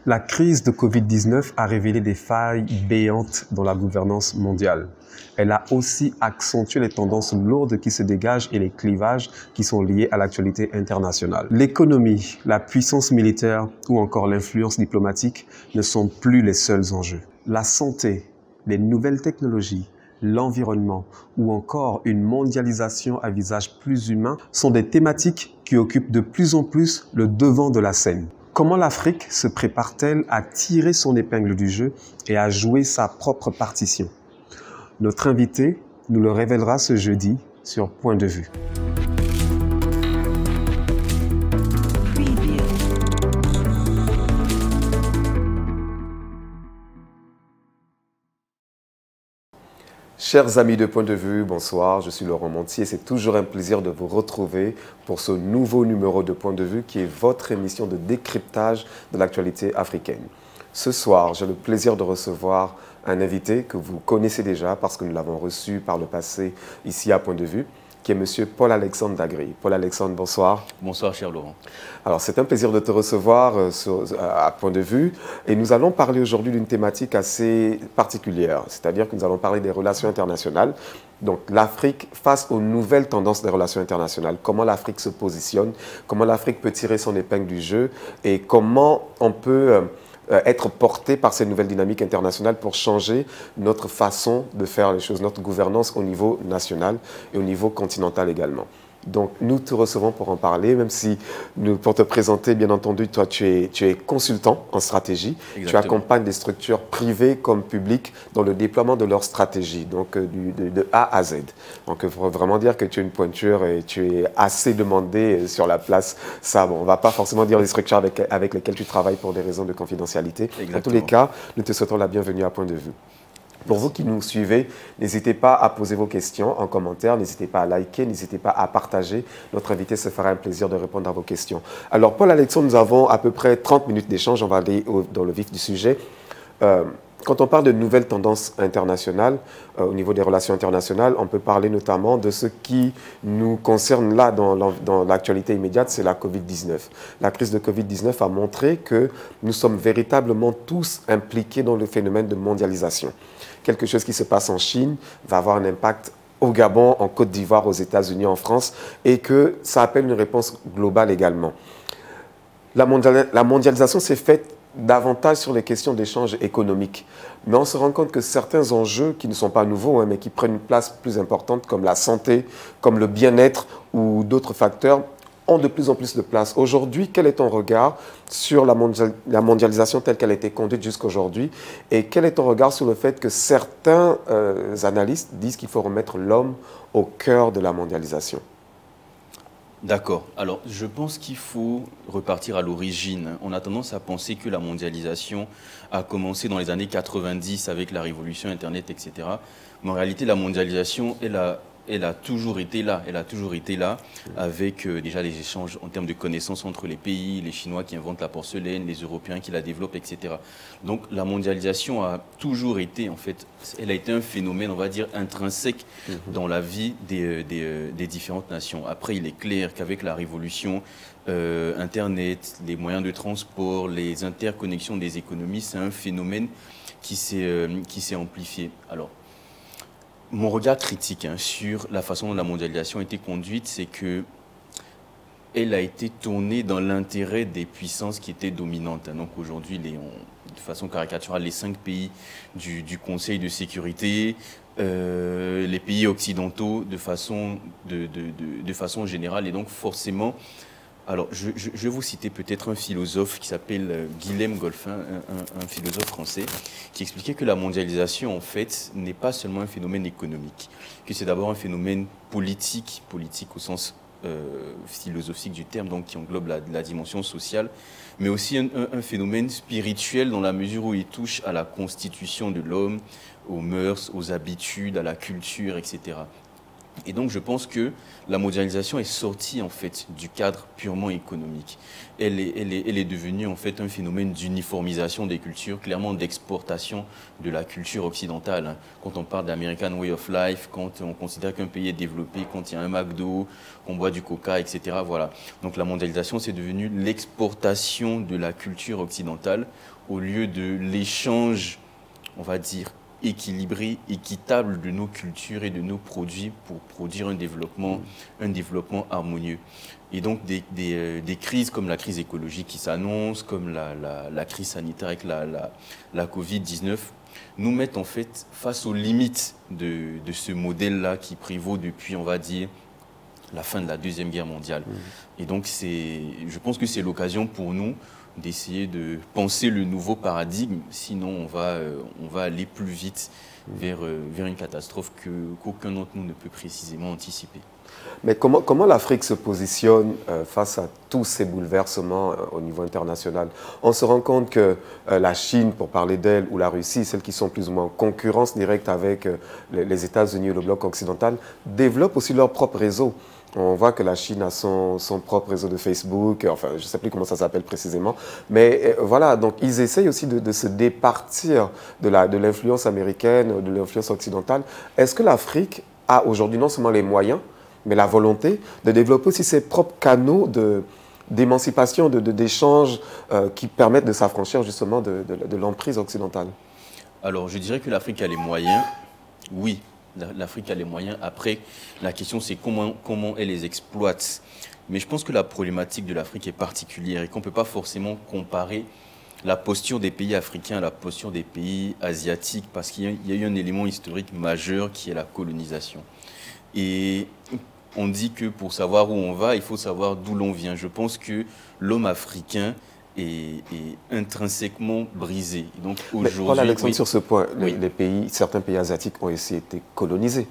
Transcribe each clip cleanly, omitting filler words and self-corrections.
La crise de Covid-19 a révélé des failles béantes dans la gouvernance mondiale. Elle a aussi accentué les tendances lourdes qui se dégagent et les clivages qui sont liés à l'actualité internationale. L'économie, la puissance militaire ou encore l'influence diplomatique ne sont plus les seuls enjeux. La santé, les nouvelles technologies, l'environnement ou encore une mondialisation à visage plus humain sont des thématiques qui occupent de plus en plus le devant de la scène. Comment l'Afrique se prépare-t-elle à tirer son épingle du jeu et à jouer sa propre partition? Notre invité nous le révélera ce jeudi sur Point de vue. Chers amis de Point de vue, bonsoir, je suis Laurent Montier. C'est toujours un plaisir de vous retrouver pour ce nouveau numéro de Point de vue qui est votre émission de décryptage de l'actualité africaine. Ce soir, j'ai le plaisir de recevoir un invité que vous connaissez déjà parce que nous l'avons reçu par le passé ici à Point de vue, qui est M. Paul-Alexandre Dagri. Paul-Alexandre, bonsoir. Bonsoir, cher Laurent. Alors, c'est un plaisir de te recevoir à Point de vue. Et nous allons parler aujourd'hui d'une thématique assez particulière, c'est-à-dire que nous allons parler des relations internationales. Donc, l'Afrique face aux nouvelles tendances des relations internationales. Comment l'Afrique se positionne, comment l'Afrique peut tirer son épingle du jeu et comment on peut être porté par ces nouvelles dynamiques internationales pour changer notre façon de faire les choses, notre gouvernance au niveau national et au niveau continental également. Donc, nous te recevons pour en parler, même si, pour te présenter, bien entendu, toi, tu es consultant en stratégie. Exactement. Tu accompagnes des structures privées comme publiques dans le déploiement de leur stratégie, donc de A à Z. Donc, il faut vraiment dire que tu es une pointure et tu es assez demandé sur la place. Ça, bon, on ne va pas forcément dire les structures avec lesquelles tu travailles pour des raisons de confidentialité. Exactement. Dans tous les cas, nous te souhaitons la bienvenue à Point de vue. Pour vous qui nous suivez, n'hésitez pas à poser vos questions en commentaire, n'hésitez pas à liker, n'hésitez pas à partager. Notre invité se fera un plaisir de répondre à vos questions. Alors, Paul-Alexandre, nous avons à peu près 30 minutes d'échange. On va aller dans le vif du sujet. Quand on parle de nouvelles tendances internationales, au niveau des relations internationales, on peut parler notamment de ce qui nous concerne là dans l'actualité immédiate, c'est la Covid-19. La crise de Covid-19 a montré que nous sommes véritablement tous impliqués dans le phénomène de mondialisation. Quelque chose qui se passe en Chine va avoir un impact au Gabon, en Côte d'Ivoire, aux États-Unis, en France, et que ça appelle une réponse globale également. La mondialisation s'est faite davantage sur les questions d'échange économique. Mais on se rend compte que certains enjeux qui ne sont pas nouveaux, hein, mais qui prennent une place plus importante, comme la santé, comme le bien-être ou d'autres facteurs, ont de plus en plus de place. Aujourd'hui, quel est ton regard sur la mondialisation telle qu'elle a été conduite jusqu'aujourd'hui? Et quel est ton regard sur le fait que certains analystes disent qu'il faut remettre l'homme au cœur de la mondialisation? D'accord. Alors, je pense qu'il faut repartir à l'origine. On a tendance à penser que la mondialisation a commencé dans les années 90 avec la révolution Internet, etc. Mais en réalité, la mondialisation, elle a toujours été là. Elle a toujours été là avec déjà les échanges en termes de connaissances entre les pays, les Chinois qui inventent la porcelaine, les Européens qui la développent, etc. Donc la mondialisation a toujours été, en fait, elle a été un phénomène, on va dire, intrinsèque dans la vie des différentes nations. Après, il est clair qu'avec la révolution, Internet, les moyens de transport, les interconnexions des économies, c'est un phénomène qui s'est amplifié. Alors, mon regard critique sur la façon dont la mondialisation a été conduite, c'est qu'elle a été tournée dans l'intérêt des puissances qui étaient dominantes. Donc aujourd'hui, de façon caricaturale, les 5 pays du Conseil de sécurité, les pays occidentaux de façon générale. Et donc forcément, alors je vais vous citer peut-être un philosophe qui s'appelle Guilhem Golfin, un philosophe français, qui expliquait que la mondialisation, en fait, n'est pas seulement un phénomène économique, que c'est d'abord un phénomène politique au sens philosophique du terme, donc qui englobe la dimension sociale, mais aussi un phénomène spirituel dans la mesure où il touche à la constitution de l'homme, aux mœurs, aux habitudes, à la culture, etc. Et donc, je pense que la mondialisation est sortie, en fait, du cadre purement économique. Elle est devenue, en fait, un phénomène d'uniformisation des cultures, clairement d'exportation de la culture occidentale. Quand on parle d'American Way of Life, quand on considère qu'un pays est développé, quand il y a un McDo, qu'on boit du Coca, etc. Voilà. Donc, la mondialisation, c'est devenu l'exportation de la culture occidentale au lieu de l'échange, on va dire, équilibré, équitable de nos cultures et de nos produits pour produire un développement harmonieux. Et donc des crises comme la crise écologique qui s'annonce, comme la crise sanitaire avec la Covid-19, nous mettent en fait face aux limites de ce modèle-là qui prévaut depuis, on va dire, la fin de la Deuxième Guerre mondiale. Et donc je pense que c'est l'occasion pour nous d'essayer de penser le nouveau paradigme, sinon on va aller plus vite vers une catastrophe qu'aucun d'entre nous ne peut précisément anticiper. Mais comment l'Afrique se positionne face à tous ces bouleversements au niveau international? On se rend compte que la Chine, pour parler d'elle, ou la Russie, celles qui sont plus ou moins en concurrence directe avec les États-Unis ou le bloc occidental, développent aussi leur propre réseau. On voit que la Chine a son propre réseau de Facebook, enfin, je ne sais plus comment ça s'appelle précisément. Mais voilà, donc ils essayent aussi de se départir de l'influence américaine, de l'influence occidentale. Est-ce que l'Afrique a aujourd'hui non seulement les moyens, mais la volonté de développer aussi ses propres canaux d'émancipation, d'échange qui permettent de s'affranchir justement de l'emprise occidentale? Alors, je dirais que l'Afrique a les moyens, oui. L'Afrique a les moyens. Après, la question, c'est comment elle les exploite. Mais je pense que la problématique de l'Afrique est particulière et qu'on ne peut pas forcément comparer la posture des pays africains à la posture des pays asiatiques parce qu'il y a eu un élément historique majeur qui est la colonisation. Et on dit que pour savoir où on va, il faut savoir d'où l'on vient. Je pense que l'homme africain est intrinsèquement brisé. Donc aujourd'hui, Paul-Alexandre, oui, sur ce point, oui. certains pays asiatiques ont aussi été colonisés.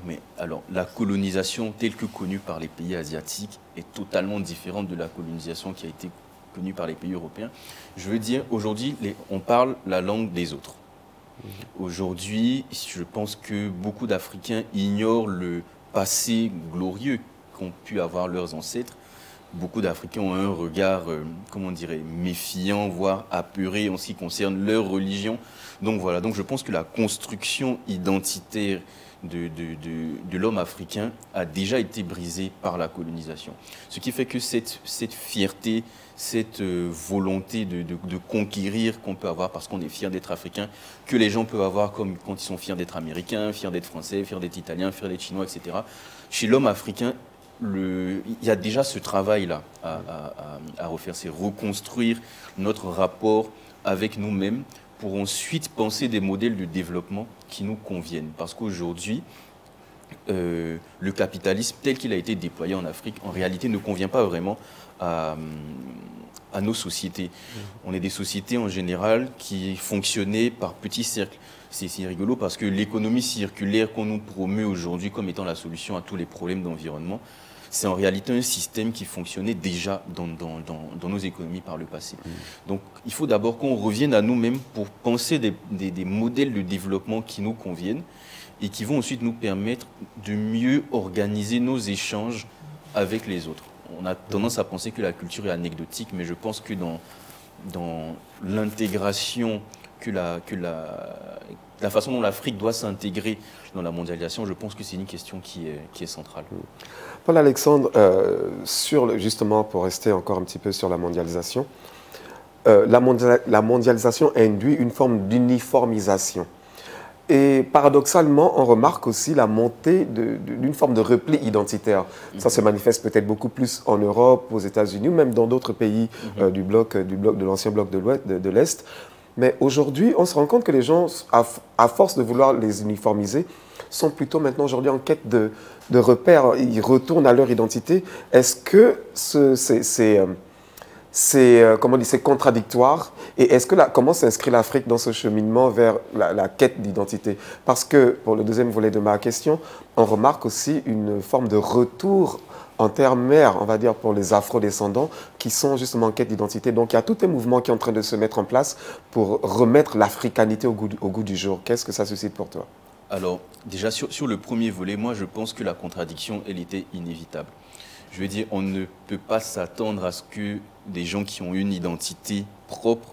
Mais alors, la colonisation telle que connue par les pays asiatiques est totalement différente de la colonisation qui a été connue par les pays européens. Je veux dire, aujourd'hui, on parle la langue des autres. Aujourd'hui, je pense que beaucoup d'Africains ignorent le passé glorieux qu'ont pu avoir leurs ancêtres. Beaucoup d'Africains ont un regard, comment on dirait, méfiant, voire apeuré en ce qui concerne leur religion. Donc voilà, donc je pense que la construction identitaire de l'homme africain a déjà été brisée par la colonisation. Ce qui fait que cette fierté, cette volonté de conquérir qu'on peut avoir parce qu'on est fier d'être africain, que les gens peuvent avoir comme quand ils sont fiers d'être américains, fiers d'être français, fiers d'être italiens, fiers d'être chinois, etc. Chez l'homme africain, il y a déjà ce travail-là à refaire, c'est reconstruire notre rapport avec nous-mêmes pour ensuite penser des modèles de développement qui nous conviennent. Parce qu'aujourd'hui, le capitalisme tel qu'il a été déployé en Afrique, en réalité, ne convient pas vraiment à nos sociétés. On est des sociétés en général qui fonctionnaient par petits cercles. C'est rigolo parce que l'économie circulaire qu'on nous promeut aujourd'hui comme étant la solution à tous les problèmes d'environnement, c'est en réalité un système qui fonctionnait déjà dans nos économies par le passé. Donc il faut d'abord qu'on revienne à nous-mêmes pour penser des modèles de développement qui nous conviennent et qui vont ensuite nous permettre de mieux organiser nos échanges avec les autres. On a tendance à penser que la culture est anecdotique, mais je pense que dans l'intégration, que la façon dont l'Afrique doit s'intégrer dans la mondialisation, je pense que c'est une question qui est centrale. Paul-Alexandre, justement, pour rester encore un petit peu sur la mondialisation, la mondialisation induit une forme d'uniformisation. Et paradoxalement, on remarque aussi la montée d'une forme de repli identitaire. Ça se manifeste peut-être beaucoup plus en Europe, aux États-Unis, ou même dans d'autres pays de l'ancien bloc de l'Est. Mais aujourd'hui, on se rend compte que les gens, à force de vouloir les uniformiser, sont plutôt maintenant aujourd'hui en quête de repères. Ils retournent à leur identité. Est-ce que c'est contradictoire? Et comment s'inscrit l'Afrique dans ce cheminement vers la quête d'identité? Parce que, pour le deuxième volet de ma question, on remarque aussi une forme de retour en terre mère, on va dire, pour les afro-descendants qui sont justement en quête d'identité. Donc il y a tout un mouvement qui est en train de se mettre en place pour remettre l'africanité au goût du jour. Qu'est-ce que ça suscite pour toi? Alors, déjà, sur le premier volet, moi, je pense que la contradiction, elle était inévitable. Je veux dire, on ne peut pas s'attendre à ce que des gens qui ont une identité propre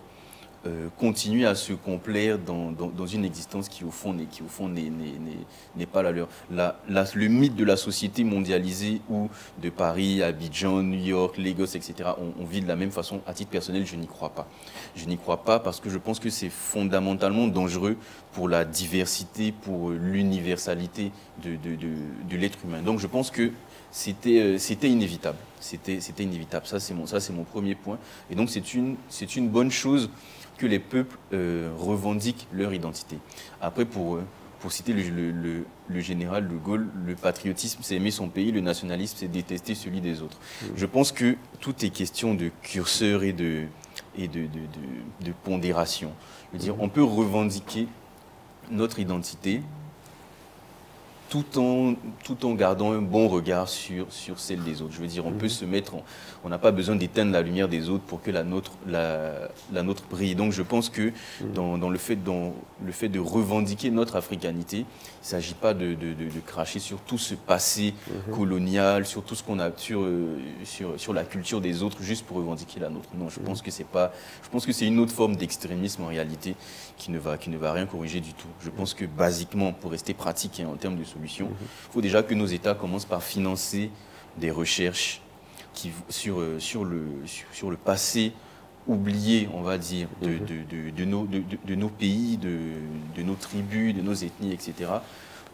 continuent à se complaire dans une existence qui, au fond, n'est pas la leur. Le mythe de la société mondialisée où de Paris, Abidjan, New York, Lagos, etc., on vit de la même façon, à titre personnel, je n'y crois pas. Je n'y crois pas parce que je pense que c'est fondamentalement dangereux pour la diversité, pour l'universalité de l'être humain. Donc je pense que c'était inévitable. C'était inévitable. Ça, c'est mon premier point. Et donc, c'est une bonne chose que les peuples revendiquent leur identité. Après, pour citer le général de Gaulle, le patriotisme, c'est aimer son pays, le nationalisme, c'est détester celui des autres. Je pense que tout est question de curseur et de pondération. Je veux dire, on peut revendiquer notre identité tout en gardant un bon regard sur celle des autres. Je veux dire, on peut se mettre, on n'a pas besoin d'éteindre la lumière des autres pour que la nôtre brille. Donc je pense que dans le fait de revendiquer notre africanité, il ne s'agit pas de cracher sur tout ce passé colonial, sur tout ce qu'on a sur la culture des autres, juste pour revendiquer la nôtre. Non, je pense que c'est une autre forme d'extrémisme en réalité qui ne va rien corriger du tout. Je pense que basiquement, pour rester pratique en termes de solutions, il faut déjà que nos États commencent par financer des recherches sur le passé oublié, on va dire, de nos pays, de nos tribus, de nos ethnies, etc.,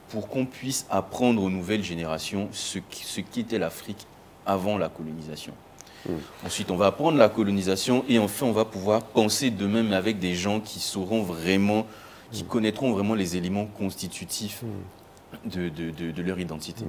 pour qu'on puisse apprendre aux nouvelles générations ce qu'était l'Afrique avant la colonisation. Ensuite, on va apprendre la colonisation et enfin, on va pouvoir penser de même avec des gens qui sauront vraiment, qui connaîtront vraiment les éléments constitutifs de leur identité.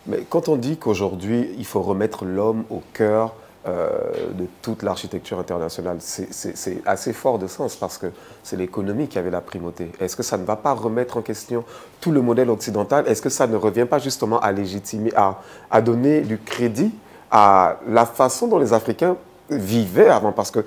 Mais quand on dit qu'aujourd'hui, il faut remettre l'homme au cœur de toute l'architecture internationale, c'est assez fort de sens parce que c'est l'économie qui avait la primauté. Est-ce que ça ne va pas remettre en question tout le modèle occidental? Est-ce que ça ne revient pas justement à légitimer, à donner du crédit à la façon dont les Africains vivaient avant? Parce que,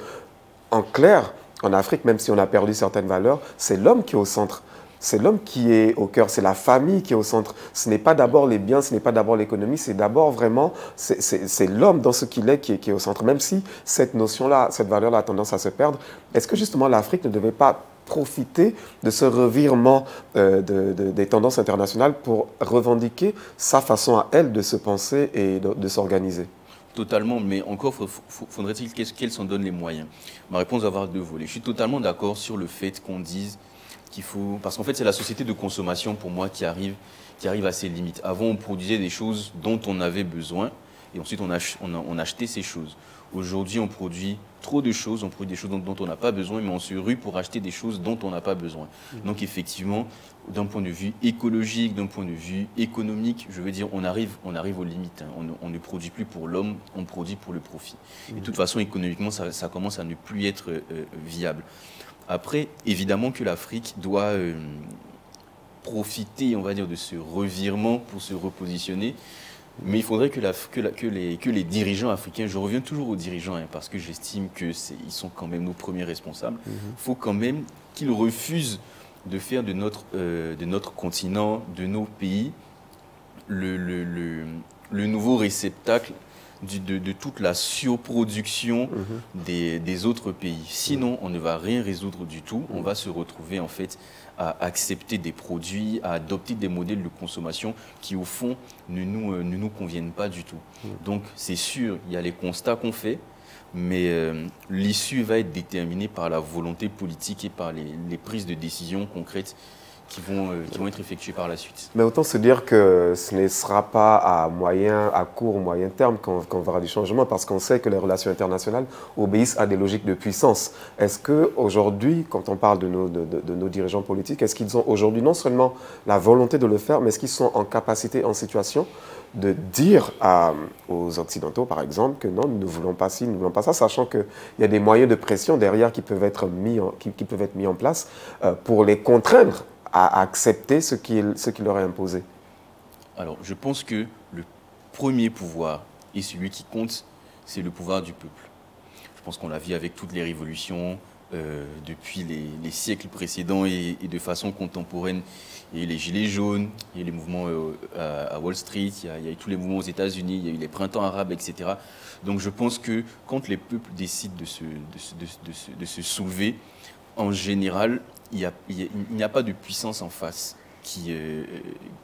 en clair, en Afrique, même si on a perdu certaines valeurs, c'est l'homme qui est au centre. C'est l'homme qui est au cœur, c'est la famille qui est au centre. Ce n'est pas d'abord les biens, ce n'est pas d'abord l'économie, c'est d'abord vraiment, c'est l'homme dans ce qu'il est qui est au centre. Même si cette notion-là, cette valeur-là a tendance à se perdre, est-ce que justement l'Afrique ne devait pas profiter de ce revirement des tendances internationales pour revendiquer sa façon à elle de se penser et de s'organiser? Totalement, mais encore faudrait-il qu'elle s'en donne les moyens. Ma réponse va avoir deux volets. Je suis totalement d'accord sur le fait qu'on dise qu'il faut... Parce qu'en fait, c'est la société de consommation, pour moi, qui arrive à ses limites. Avant, on produisait des choses dont on avait besoin, et ensuite, on achetait ces choses. Aujourd'hui, on produit trop de choses, on produit des choses dont on n'a pas besoin, mais on se rue pour acheter des choses dont on n'a pas besoin. Donc, effectivement, d'un point de vue écologique, d'un point de vue économique, je veux dire, on arrive aux limites. Hein. On ne produit plus pour l'homme, on produit pour le profit. Et de toute façon, économiquement, ça commence à ne plus être viable. Après, évidemment que l'Afrique doit profiter, on va dire, de ce revirement pour se repositionner. Mais il faudrait que les dirigeants africains, je reviens toujours aux dirigeants, hein, parce que j'estime qu'ils sont quand même nos premiers responsables, il faut quand même qu'ils refusent de faire de notre continent, de nos pays, le nouveau réceptacle de toute la surproduction des autres pays. Sinon, on ne va rien résoudre du tout. On va se retrouver en fait à accepter des produits, à adopter des modèles de consommation qui au fond ne nous conviennent pas du tout. Donc c'est sûr, il y a les constats qu'on fait, mais l'issue va être déterminée par la volonté politique et par les prises de décision concrètes qui vont être effectuées par la suite. Mais autant se dire que ce ne sera pas à court ou moyen terme qu'on verra du changement, parce qu'on sait que les relations internationales obéissent à des logiques de puissance. Est-ce qu'aujourd'hui, quand on parle de nos dirigeants politiques, est-ce qu'ils ont aujourd'hui non seulement la volonté de le faire, mais est-ce qu'ils sont en capacité, en situation de dire aux Occidentaux, par exemple, que non, nous ne voulons pas ci, nous ne voulons pas ça, sachant qu'il y a des moyens de pression derrière qui peuvent être mis en place pour les contraindre à accepter ce qu'il leur est imposé? Alors, je pense que le premier pouvoir et celui qui compte, c'est le pouvoir du peuple. Je pense qu'on l'a vu avec toutes les révolutions depuis les siècles précédents et de façon contemporaine. Il y a eu les Gilets jaunes, il y a eu les mouvements à Wall Street, il y a eu tous les mouvements aux États-Unis, il y a eu les printemps arabes, etc. Donc je pense que quand les peuples décident de se soulever, en général, il n'y a pas de puissance en face qui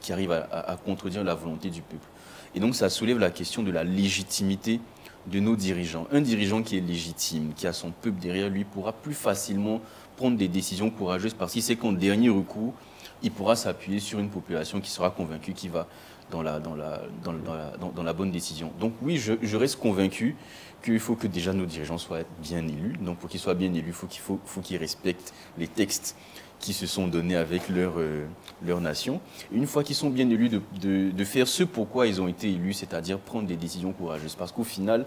arrive à contredire la volonté du peuple. Et donc ça soulève la question de la légitimité de nos dirigeants. Un dirigeant qui est légitime, qui a son peuple derrière lui, pourra plus facilement prendre des décisions courageuses parce qu'il sait qu'en dernier recours, il pourra s'appuyer sur une population qui sera convaincue qu'il va dans la bonne décision. Donc oui, je reste convaincu qu'il faut que déjà nos dirigeants soient bien élus. Donc pour qu'ils soient bien élus, il faut qu'ils respectent les textes qui se sont donnés avec leur nation. Une fois qu'ils sont bien élus, de faire ce pourquoi ils ont été élus, c'est-à-dire prendre des décisions courageuses. Parce qu'au final,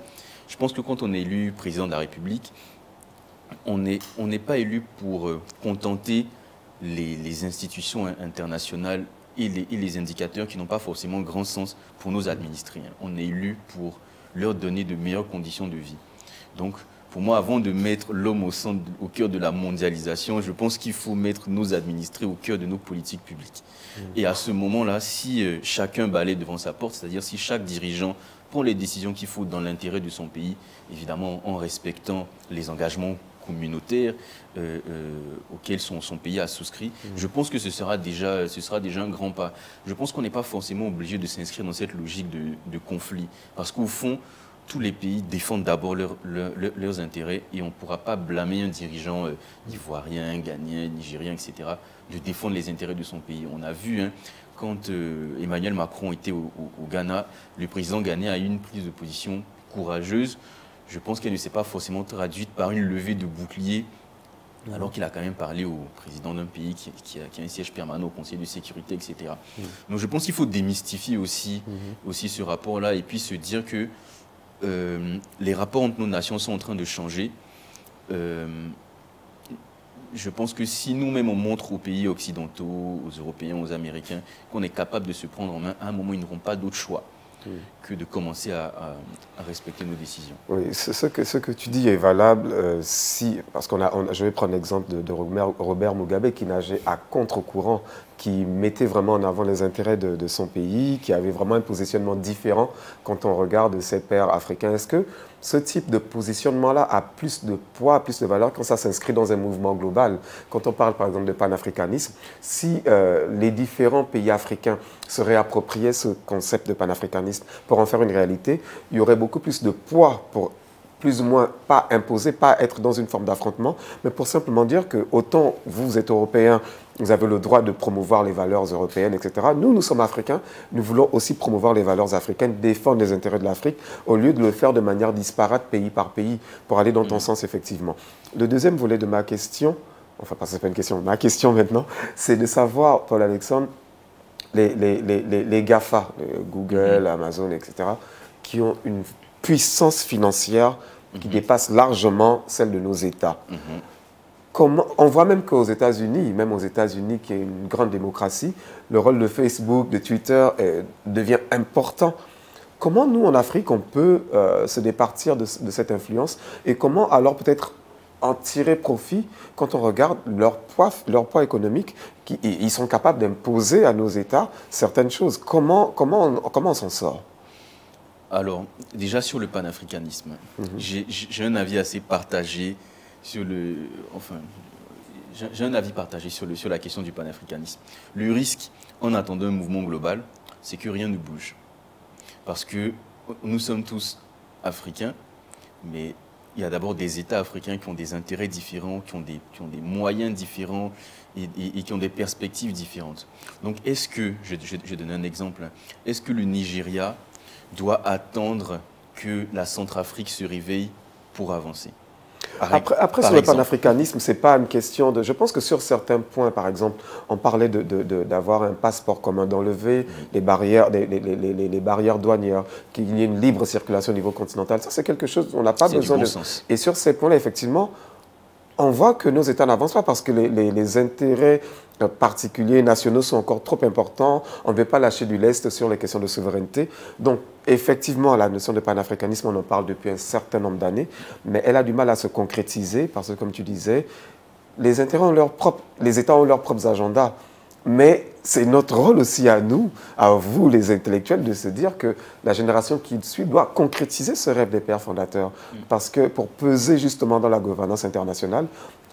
je pense que quand on est élu président de la République, on n'est pas élu pour contenter les institutions internationales et les indicateurs qui n'ont pas forcément grand sens pour nos administrés. On est élu pour leur donner de meilleures conditions de vie. Donc, pour moi, avant de mettre l'homme au cœur de la mondialisation, je pense qu'il faut mettre nos administrés au cœur de nos politiques publiques. Et à ce moment-là, si chacun balaie devant sa porte, c'est-à-dire si chaque dirigeant prend les décisions qu'il faut dans l'intérêt de son pays, évidemment en respectant les engagements communautaires auxquels son pays a souscrit, je pense que ce sera déjà un grand pas. Je pense qu'on n'est pas forcément obligé de s'inscrire dans cette logique de conflit, parce qu'au fond, tous les pays défendent d'abord leurs intérêts et on ne pourra pas blâmer un dirigeant ivoirien, ghanéen, nigérien, etc., de défendre les intérêts de son pays. On a vu, quand Emmanuel Macron était au Ghana, le président ghanéen a eu une prise de position courageuse. Je pense qu'elle ne s'est pas forcément traduite par une levée de bouclier, alors qu'il a quand même parlé au président d'un pays qui a un siège permanent au Conseil de sécurité, etc. Donc je pense qu'il faut démystifier aussi ce rapport-là et puis se dire que les rapports entre nos nations sont en train de changer. Je pense que si nous-mêmes on montre aux pays occidentaux, aux Européens, aux Américains, qu'on est capable de se prendre en main, à un moment ils n'auront pas d'autre choix que de commencer à respecter nos décisions. Oui, ce que tu dis est valable parce je vais prendre l'exemple de Robert Mugabe qui nageait à contre-courant, qui mettait vraiment en avant les intérêts de son pays, qui avait vraiment un positionnement différent quand on regarde ses pairs africains. Est-ce que ce type de positionnement-là a plus de poids, plus de valeur quand ça s'inscrit dans un mouvement global? Quand on parle par exemple de panafricanisme, si les différents pays africains se réappropriaient ce concept de panafricanisme pour en faire une réalité, il y aurait beaucoup plus de poids pour plus ou moins pas imposer, pas être dans une forme d'affrontement, mais pour simplement dire que autant vous êtes européens, vous avez le droit de promouvoir les valeurs européennes, etc. Nous sommes africains, nous voulons aussi promouvoir les valeurs africaines, défendre les intérêts de l'Afrique, au lieu de le faire de manière disparate, pays par pays, pour aller dans ton sens, effectivement. Le deuxième volet de ma question, enfin, pas une question, ma question maintenant, c'est de savoir, Paul-Alexandre, les GAFA, Google, Amazon, etc., qui ont une puissance financière qui dépasse largement celle de nos États. On voit même qu'aux États-Unis, qui est une grande démocratie, le rôle de Facebook, de Twitter devient important. Comment nous, en Afrique, on peut se départir de cette influence et comment alors peut-être en tirer profit quand on regarde leur poids économique, ils sont capables d'imposer à nos États certaines choses. Comment on s'en sort? Alors, déjà sur le panafricanisme, j'ai un avis assez partagé sur sur la question du panafricanisme. Le risque, en attendant un mouvement global, c'est que rien ne bouge. Parce que nous sommes tous africains, mais il y a d'abord des États africains qui ont des intérêts différents, qui ont des moyens différents et qui ont des perspectives différentes. Donc, est-ce que, je vais donner un exemple, est-ce que le Nigeria doit attendre que la Centrafrique se réveille pour avancer? Après sur le panafricanisme, ce n'est pas une question de... Je pense que sur certains points, par exemple, on parlait d'avoir un passeport commun, d'enlever les barrières douanières, qu'il y ait une libre circulation au niveau continental. Ça, c'est quelque chose on n'a pas besoin de... Sens. Et sur ces points-là, effectivement, on voit que nos États n'avancent pas parce que les intérêts particuliers, nationaux sont encore trop importants. On ne veut pas lâcher du lest sur les questions de souveraineté. Donc, effectivement, la notion de panafricanisme, on en parle depuis un certain nombre d'années, mais elle a du mal à se concrétiser parce que, comme tu disais, les États ont leurs propres agendas. Mais c'est notre rôle aussi à nous, à vous les intellectuels, de se dire que la génération qui suit doit concrétiser ce rêve des pères fondateurs. Parce que pour peser justement dans la gouvernance internationale,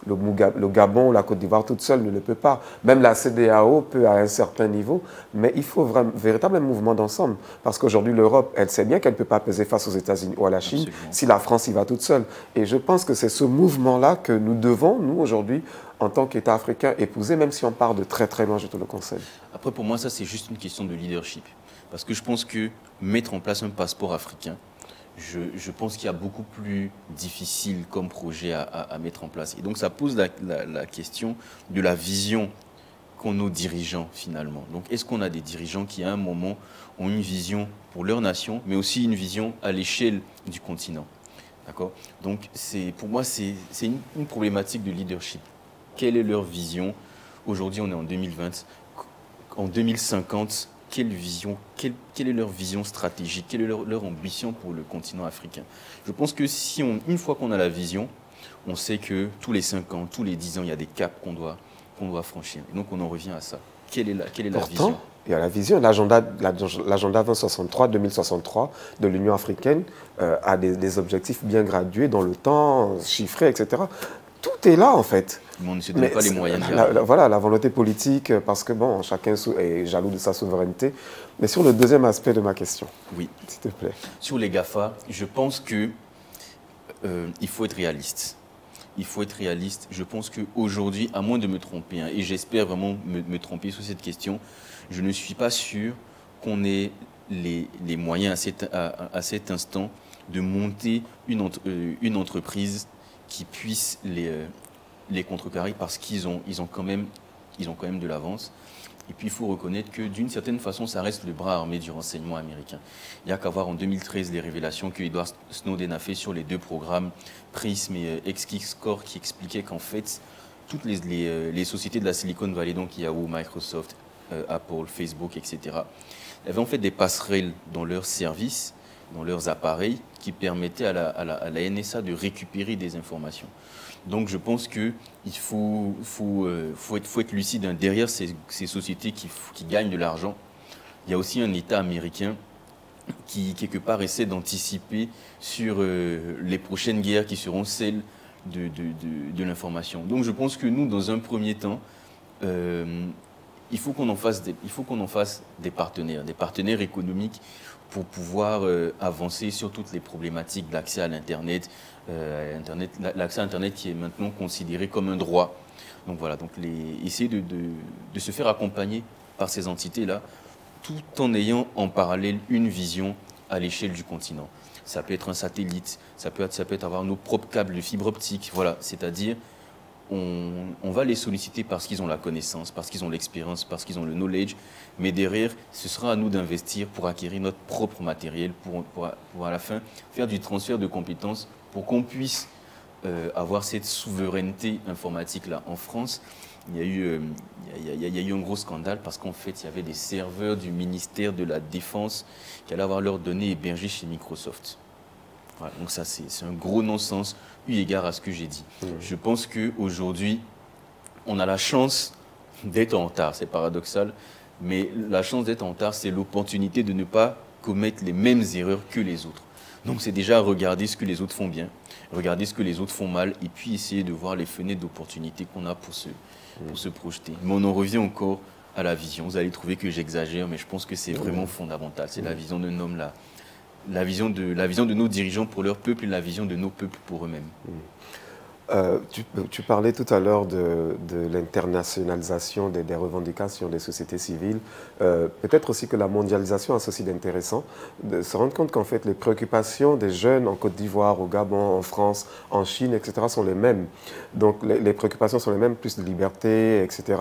le Gabon ou la Côte d'Ivoire toute seule ne le peut pas. Même la CEDEAO peut à un certain niveau, mais il faut vraiment, véritablement un mouvement d'ensemble. Parce qu'aujourd'hui, l'Europe, elle sait bien qu'elle ne peut pas peser face aux États-Unis ou à la Chine. Absolument. Si la France y va toute seule. Et je pense que c'est ce mouvement-là que nous devons, nous, aujourd'hui, en tant qu'État africain, épouser, même si on part de très très loin, je te le conseille. Après, pour moi, ça, c'est juste une question de leadership. Parce que je pense que mettre en place un passeport africain, je pense qu'il y a beaucoup plus difficile comme projet à mettre en place. Et donc, ça pose la question de la vision qu'ont nos dirigeants, finalement. Donc, est-ce qu'on a des dirigeants qui, à un moment, ont une vision pour leur nation, mais aussi une vision à l'échelle du continent? D'accord? Donc, pour moi, c'est une problématique de leadership. Quelle est leur vision? Aujourd'hui, on est en 2020. En 2050, quelle est leur vision stratégique? Quelle est leur ambition pour le continent africain? Je pense que une fois qu'on a la vision, on sait que tous les 5 ans, tous les 10 ans, il y a des caps qu'on doit franchir. Et donc, on en revient à ça. Quelle est la vision? Il y a la vision. L'agenda 2063 de l'Union africaine a des objectifs bien gradués dans le temps, chiffrés, etc. Tout est là, en fait. Mais on ne se donne pas les moyens d'y arriver. Voilà, la volonté politique, parce que, bon, chacun est jaloux de sa souveraineté. Mais sur le deuxième aspect de ma question, oui, s'il te plaît. Sur les GAFA, je pense qu'il faut être réaliste. Il faut être réaliste. Je pense qu'aujourd'hui, à moins de me tromper, et j'espère vraiment me tromper sur cette question, je ne suis pas sûr qu'on ait les moyens à cet instant de monter une entreprise qui puisse les contrecarrer parce qu'ils ont quand même de l'avance. Et puis il faut reconnaître que d'une certaine façon, ça reste le bras armé du renseignement américain. Il n'y a qu'à voir en 2013 les révélations que Edward Snowden a fait sur les 2 programmes PRISM et XKeyscore qui expliquaient qu'en fait, toutes les sociétés de la Silicon Valley, donc Yahoo, Microsoft, Apple, Facebook, etc., avaient en fait des passerelles dans leurs services, dans leurs appareils, qui permettaient à la NSA de récupérer des informations. Donc je pense qu'il faut être lucide. Derrière ces sociétés qui gagnent de l'argent, il y a aussi un État américain qui, quelque part, essaie d'anticiper sur les prochaines guerres qui seront celles de l'information. Donc je pense que nous, dans un premier temps, il faut qu'on en fasse des partenaires économiques pour pouvoir avancer sur toutes les problématiques d'accès à l'Internet, l'accès à Internet qui est maintenant considéré comme un droit. Donc voilà, donc essayer de se faire accompagner par ces entités-là, tout en ayant en parallèle une vision à l'échelle du continent. Ça peut être un satellite, ça peut être avoir nos propres câbles de fibre optique, voilà, c'est-à-dire on va les solliciter parce qu'ils ont la connaissance, parce qu'ils ont l'expérience, parce qu'ils ont le knowledge, mais derrière, ce sera à nous d'investir pour acquérir notre propre matériel, pour à la fin faire du transfert de compétences pour qu'on puisse avoir cette souveraineté informatique-là. En France, il y a eu un gros scandale parce qu'en fait, il y avait des serveurs du ministère de la Défense qui allaient avoir leurs données hébergées chez Microsoft. Voilà, donc ça, c'est un gros non-sens eu égard à ce que j'ai dit. Je pense qu'aujourd'hui, on a la chance d'être en retard. C'est paradoxal, mais la chance d'être en retard, c'est l'opportunité de ne pas commettre les mêmes erreurs que les autres. Donc c'est déjà regarder ce que les autres font bien, regarder ce que les autres font mal, et puis essayer de voir les fenêtres d'opportunité qu'on a pour se projeter. Mais on en revient encore à la vision. Vous allez trouver que j'exagère, mais je pense que c'est vraiment fondamental. C'est la vision d'un homme là. La vision de nos dirigeants pour leur peuple et la vision de nos peuples pour eux-mêmes. Tu parlais tout à l'heure de l'internationalisation des revendications des sociétés civiles. Peut-être aussi que la mondialisation a ceci d'intéressant, de se rendre compte qu'en fait les préoccupations des jeunes en Côte d'Ivoire, au Gabon, en France, en Chine, etc. sont les mêmes. Donc les préoccupations sont les mêmes, plus de liberté, etc.,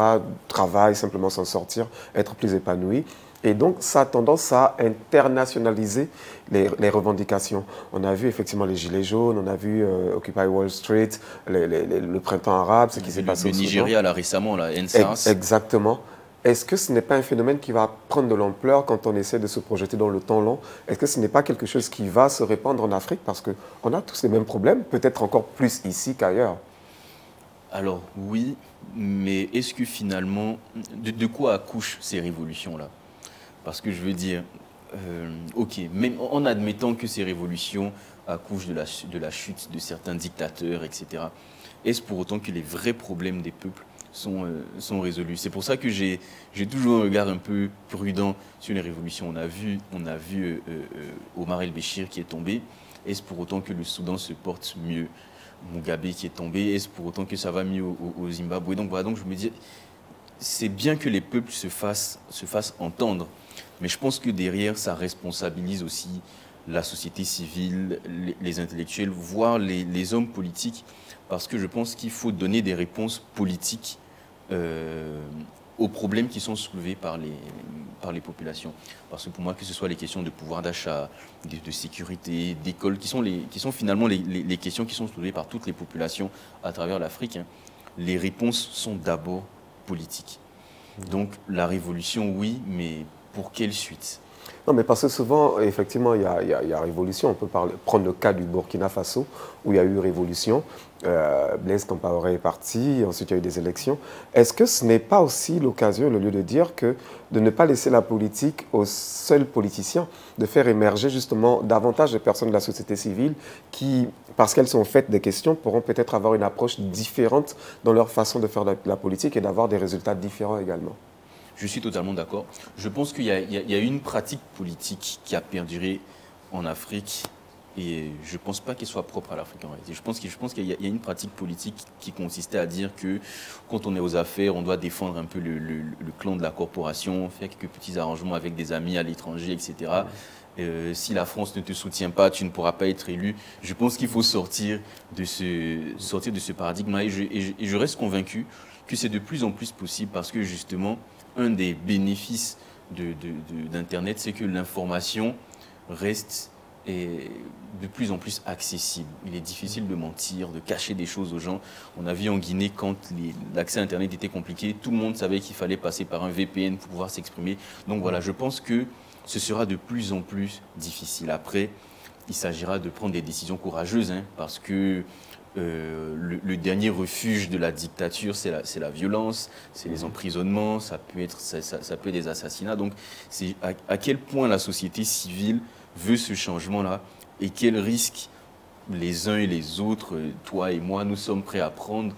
travail, simplement s'en sortir, être plus épanoui. Et donc, ça a tendance à internationaliser les revendications. On a vu effectivement les Gilets jaunes, on a vu Occupy Wall Street, le printemps arabe, ce qui s'est passé au Soudan. Le Nigeria, là, récemment, là, NSAS. Exactement. Est-ce que ce n'est pas un phénomène qui va prendre de l'ampleur quand on essaie de se projeter dans le temps long? Est-ce que ce n'est pas quelque chose qui va se répandre en Afrique? Parce qu'on a tous les mêmes problèmes, peut-être encore plus ici qu'ailleurs. Alors, oui, mais est-ce que finalement, de quoi accouchent ces révolutions-là? Parce que je veux dire, ok, même en admettant que ces révolutions accouchent de la chute de certains dictateurs, etc., est-ce pour autant que les vrais problèmes des peuples sont résolus? C'est pour ça que j'ai toujours un regard un peu prudent sur les révolutions. On a vu Omar el-Béchir qui est tombé. Est-ce pour autant que le Soudan se porte mieux? Mugabe qui est tombé, est-ce pour autant que ça va mieux au Zimbabwe? Donc voilà, donc je me dis, c'est bien que les peuples se fassent entendre, mais je pense que derrière, ça responsabilise aussi la société civile, les intellectuels, voire les hommes politiques, parce que je pense qu'il faut donner des réponses politiques aux problèmes qui sont soulevés par les populations. Parce que pour moi, que ce soit les questions de pouvoir d'achat, de sécurité, d'école, qui sont finalement les questions qui sont soulevées par toutes les populations à travers l'Afrique, hein, les réponses sont d'abord politiques. Donc la révolution, oui, mais pour quelle suite? Non, mais parce que souvent, effectivement, il y a révolution. On peut prendre le cas du Burkina Faso, où il y a eu révolution. Blaise Compaoré est parti, ensuite il y a eu des élections. Est-ce que ce n'est pas aussi l'occasion, le lieu de dire que de ne pas laisser la politique aux seuls politiciens, de faire émerger justement davantage de personnes de la société civile qui, parce qu'elles sont faites des questions, pourront peut-être avoir une approche différente dans leur façon de faire de la politique et d'avoir des résultats différents également? Je suis totalement d'accord. Je pense qu'il y a une pratique politique qui a perduré en Afrique et je ne pense pas qu'elle soit propre à l'Afrique en réalité. Je pense qu'il y a une pratique politique qui consistait à dire que quand on est aux affaires, on doit défendre un peu le clan de la corporation, faire quelques petits arrangements avec des amis à l'étranger, etc. Si la France ne te soutient pas, tu ne pourras pas être élu. Je pense qu'il faut sortir de ce paradigme-là et je reste convaincu que c'est de plus en plus possible parce que justement, un des bénéfices d'Internet, c'est que l'information reste de plus en plus accessible. Il est difficile de mentir, de cacher des choses aux gens. On a vu en Guinée, quand l'accès à Internet était compliqué, tout le monde savait qu'il fallait passer par un VPN pour pouvoir s'exprimer. Donc voilà, je pense que ce sera de plus en plus difficile. Après, il s'agira de prendre des décisions courageuses, hein, parce que le dernier refuge de la dictature, c'est la violence, c'est les emprisonnements, ça peut être des assassinats. Donc, c'est à quel point la société civile veut ce changement-là et quels risques les uns et les autres, toi et moi, nous sommes prêts à prendre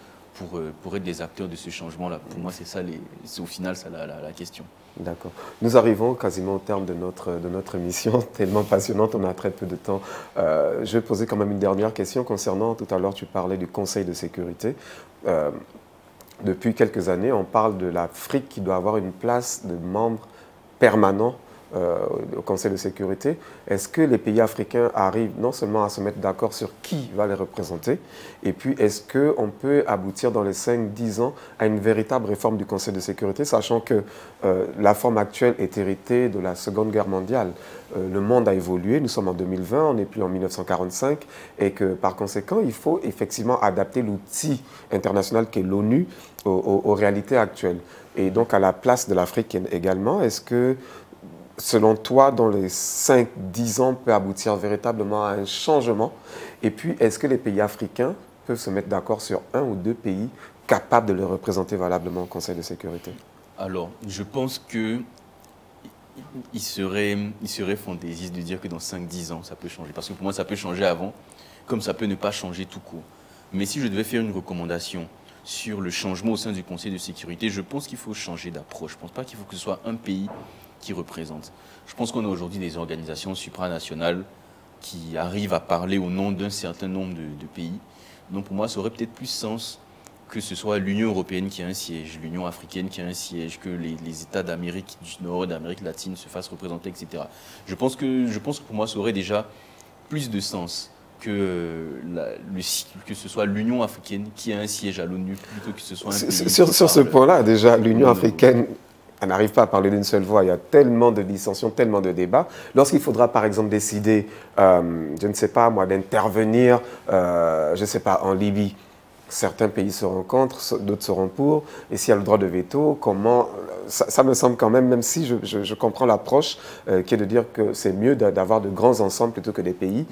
pour être des acteurs de ce changement-là. Pour moi, c'est au final ça la question. D'accord. Nous arrivons quasiment au terme de notre émission, tellement passionnante, on a très peu de temps. Je vais poser quand même une dernière question concernant, tout à l'heure tu parlais du Conseil de sécurité. Depuis quelques années, on parle de l'Afrique qui doit avoir une place de membre permanent au Conseil de sécurité. Est-ce que les pays africains arrivent non seulement à se mettre d'accord sur qui va les représenter, et puis est-ce qu'on peut aboutir dans les 5-10 ans à une véritable réforme du Conseil de sécurité, sachant que la forme actuelle est héritée de la Seconde Guerre mondiale. Le monde a évolué, nous sommes en 2020, on n'est plus en 1945, et que par conséquent, il faut effectivement adapter l'outil international qu'est l'ONU aux réalités actuelles. Et donc à la place de l'Afrique également, est-ce que selon toi, dans les 5-10 ans, peut aboutir véritablement à un changement? Et puis, est-ce que les pays africains peuvent se mettre d'accord sur 1 ou 2 pays capables de le représenter valablement au Conseil de sécurité? Alors, je pense qu'il serait fantaisiste de dire que dans 5-10 ans, ça peut changer. Parce que pour moi, ça peut changer avant, comme ça peut ne pas changer tout court. Mais si je devais faire une recommandation sur le changement au sein du Conseil de sécurité, je pense qu'il faut changer d'approche. Je ne pense pas qu'il faut que ce soit un pays qui représente. Je pense qu'on a aujourd'hui des organisations supranationales qui arrivent à parler au nom d'un certain nombre de pays. Donc pour moi, ça aurait peut-être plus sens que ce soit l'Union européenne qui a un siège, l'Union africaine qui a un siège, que les États d'Amérique du Nord, d'Amérique latine se fassent représenter, etc. Je pense que pour moi, ça aurait déjà plus de sens que ce soit l'Union africaine qui a un siège à l'ONU plutôt que ce soit un pays. Sur ce point-là, déjà, l'Union africaine elle n'arrive pas à parler d'une seule voix. Il y a tellement de dissensions, tellement de débats. Lorsqu'il faudra, par exemple, décider, je ne sais pas moi, d'intervenir, je ne sais pas, en Libye, certains pays seront contre, d'autres seront pour. Et s'il y a le droit de veto, comment... Ça me semble quand même, même si je comprends l'approche qui est de dire que c'est mieux d'avoir de grands ensembles plutôt que des pays.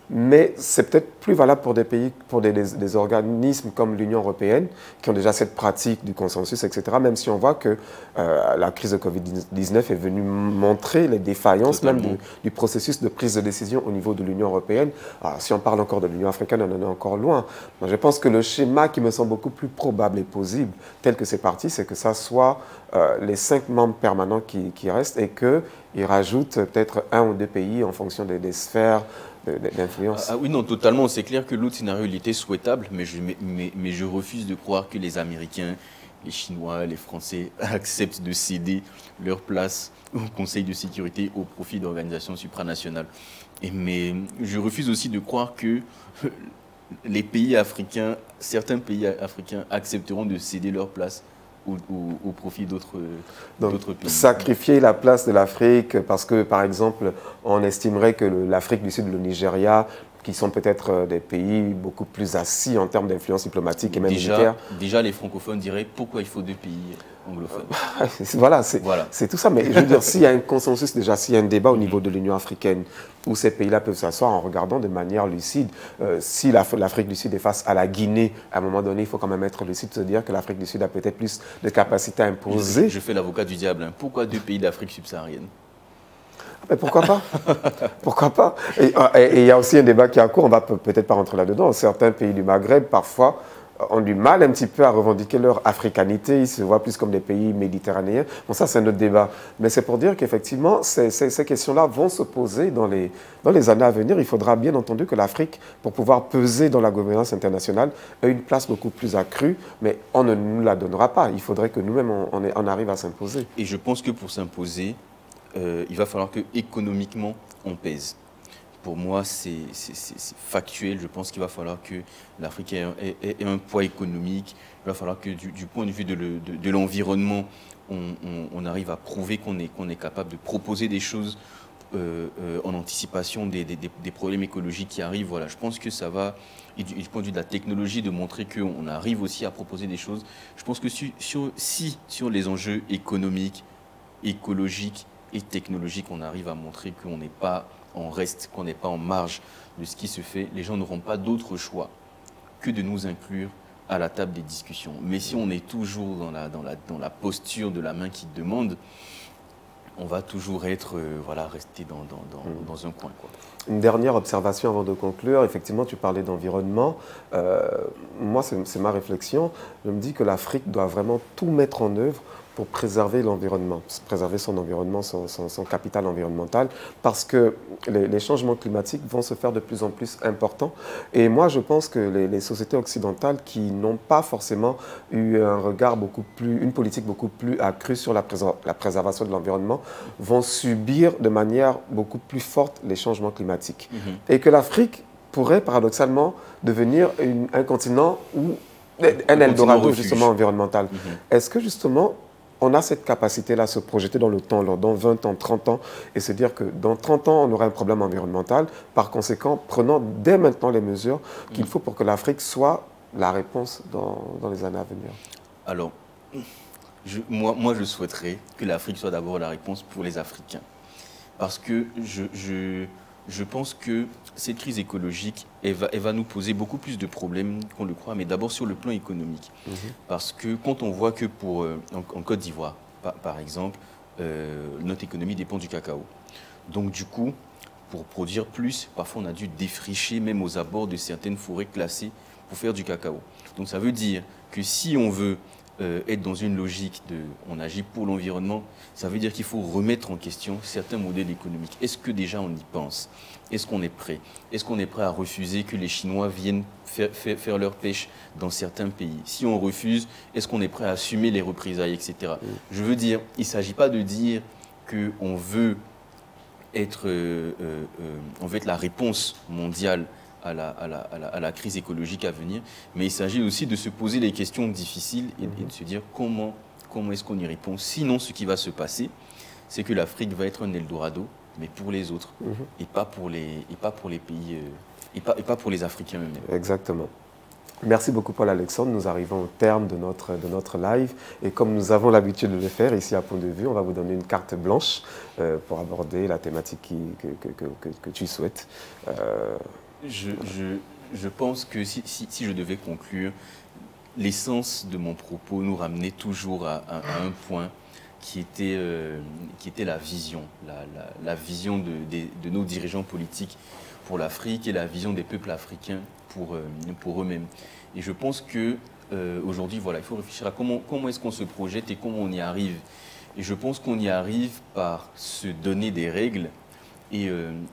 Mais c'est peut-être plus valable pour des pays, pour des organismes comme l'Union européenne, qui ont déjà cette pratique du consensus, etc. Même si on voit que la crise de Covid-19 est venue montrer les défaillances même du processus de prise de décision au niveau de l'Union européenne. Alors, si on parle encore de l'Union africaine, on en est encore loin. Donc, je pense que le schéma qui me semble beaucoup plus probable et possible, tel que c'est parti, c'est que ça soit les 5 membres permanents qui restent et qu'ils rajoutent peut-être 1 ou 2 pays en fonction des sphères d'influence. Oui, non, totalement. C'est clair que l'autre scénario, il était souhaitable, mais je refuse de croire que les Américains, les Chinois, les Français acceptent de céder leur place au Conseil de sécurité au profit d'organisations supranationales. Mais je refuse aussi de croire que les pays africains, certains pays africains accepteront de céder leur place au profit d'autres pays. Sacrifier la place de l'Afrique parce que, par exemple, on estimerait que l'Afrique du Sud, le Nigeria, qui sont peut-être des pays beaucoup plus assis en termes d'influence diplomatique et même militaire. Déjà, les francophones diraient pourquoi il faut 2 pays anglophones. Voilà, c'est tout ça. Mais je veux dire, s'il y a un consensus déjà, s'il y a un débat au niveau de l'Union africaine, où ces pays-là peuvent s'asseoir en regardant de manière lucide, si l'Afrique du Sud est face à la Guinée, à un moment donné, il faut quand même être lucide, se dire que l'Afrique du Sud a peut-être plus de capacité à imposer. Je fais l'avocat du diable. Hein. Pourquoi 2 pays d'Afrique subsaharienne? Mais pourquoi pas? Pourquoi pas? Et il y a aussi un débat qui est en cours, on ne va peut-être pas rentrer là-dedans. Certains pays du Maghreb, parfois, ont du mal un petit peu à revendiquer leur africanité. Ils se voient plus comme des pays méditerranéens. Bon, ça, c'est un autre débat. Mais c'est pour dire qu'effectivement, ces questions-là vont se poser dans les années à venir. Il faudra bien entendu que l'Afrique, pour pouvoir peser dans la gouvernance internationale, ait une place beaucoup plus accrue. Mais on ne nous la donnera pas. Il faudrait que nous-mêmes, on arrive à s'imposer. Et je pense que pour s'imposer, il va falloir que économiquement on pèse. Pour moi, c'est factuel. Je pense qu'il va falloir que l'Afrique ait un poids économique. Il va falloir que du point de vue de l'environnement, on arrive à prouver qu'on est capable de proposer des choses en anticipation des problèmes écologiques qui arrivent. Voilà, je pense que ça va, et du point de vue de la technologie, de montrer qu'on arrive aussi à proposer des choses. Je pense que sur les enjeux économiques, écologiques et technologiques, on arrive à montrer qu'on n'est pas en reste, qu'on n'est pas en marge de ce qui se fait, les gens n'auront pas d'autre choix que de nous inclure à la table des discussions. Mais si on est toujours dans la posture de la main qui demande, on va toujours être, resté dans un coin, quoi. Une dernière observation avant de conclure. Effectivement, tu parlais d'environnement. Moi, c'est ma réflexion. Je me dis que l'Afrique doit vraiment tout mettre en œuvre pour préserver l'environnement, préserver son environnement, son capital environnemental, parce que les changements climatiques vont se faire de plus en plus importants. Et moi, je pense que les sociétés occidentales qui n'ont pas forcément eu un regard une politique beaucoup plus accrue sur la préservation de l'environnement, vont subir de manière beaucoup plus forte les changements climatiques. Et que l'Afrique pourrait paradoxalement devenir un continent où un Eldorado justement environnemental. Est-ce que justement on a cette capacité-là à se projeter dans le temps, dans 20 ans, 30 ans, et se dire que dans 30 ans, on aura un problème environnemental. Par conséquent, prenons dès maintenant les mesures qu'il faut pour que l'Afrique soit la réponse dans les années à venir. Alors, moi, je souhaiterais que l'Afrique soit d'abord la réponse pour les Africains. Parce que je pense que cette crise écologique, elle va nous poser beaucoup plus de problèmes qu'on le croit, mais d'abord sur le plan économique. Parce que quand on voit que en Côte d'Ivoire, par exemple, notre économie dépend du cacao. Donc du coup, pour produire plus, parfois on a dû défricher même aux abords de certaines forêts classées pour faire du cacao. Donc ça veut dire que si on veut être dans une logique on agit pour l'environnement, ça veut dire qu'il faut remettre en question certains modèles économiques. Est-ce que déjà on y pense? Est-ce qu'on est prêt? Est-ce qu'on est prêt à refuser que les Chinois viennent faire leur pêche dans certains pays? Si on refuse, est-ce qu'on est prêt à assumer les représailles, etc. Je veux dire, il ne s'agit pas de dire qu'on veut être la réponse mondiale à la crise écologique à venir, mais il s'agit aussi de se poser les questions difficiles et de se dire comment comment est-ce qu'on y répond. Sinon, ce qui va se passer, c'est que l'Afrique va être un Eldorado, mais pour les autres, et pas pour les pays, et pas pour les Africains eux-mêmes. Exactement. Merci beaucoup Paul-Alexandre. Nous arrivons au terme de notre live. Et comme nous avons l'habitude de le faire ici à Point de Vue, on va vous donner une carte blanche pour aborder la thématique que tu souhaites. Je pense que si je devais conclure, l'essence de mon propos nous ramenait toujours à un point qui était la vision, la vision de nos dirigeants politiques pour l'Afrique et la vision des peuples africains pour eux-mêmes. Et je pense qu'aujourd'hui, voilà, il faut réfléchir à comment est-ce qu'on se projette et comment on y arrive. Et je pense qu'on y arrive par se donner des règles et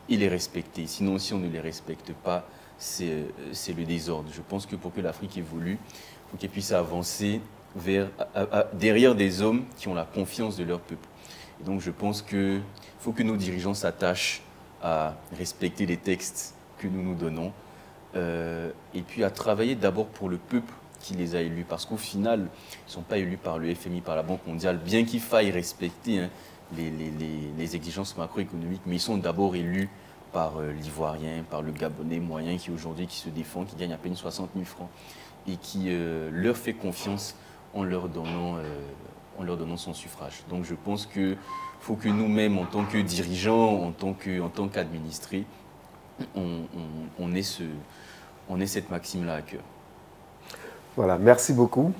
les respecter. Sinon, si on ne les respecte pas, c'est le désordre. Je pense que pour que l'Afrique évolue, il faut qu'elle puisse avancer derrière des hommes qui ont la confiance de leur peuple. Et donc je pense qu'il faut que nos dirigeants s'attachent à respecter les textes que nous nous donnons et puis à travailler d'abord pour le peuple qui les a élus. Parce qu'au final, ils ne sont pas élus par le FMI, par la Banque mondiale, bien qu'il faille respecter les exigences macroéconomiques, mais ils sont d'abord élus par l'Ivoirien, par le Gabonais moyen qui aujourd'hui qui se défend, qui gagne à peine 60 000 francs et qui leur fait confiance en leur donnant son suffrage. Donc je pense qu'il faut que nous-mêmes, en tant que dirigeants, en tant qu'administrés, on ait cette maxime-là à cœur. Voilà, merci beaucoup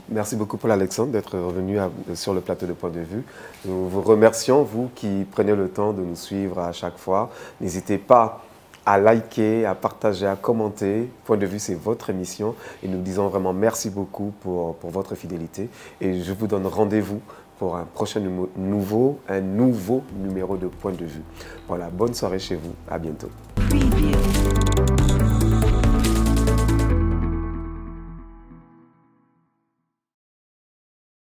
Paul-Alexandre d'être revenu sur le plateau de Point de Vue. Nous vous remercions, vous qui prenez le temps de nous suivre à chaque fois. N'hésitez pas à liker, à partager, à commenter. Point de Vue, c'est votre émission et nous disons vraiment merci beaucoup pour votre fidélité. Et je vous donne rendez-vous pour un prochain nouveau numéro de Point de Vue. Voilà, bonne soirée chez vous. À bientôt.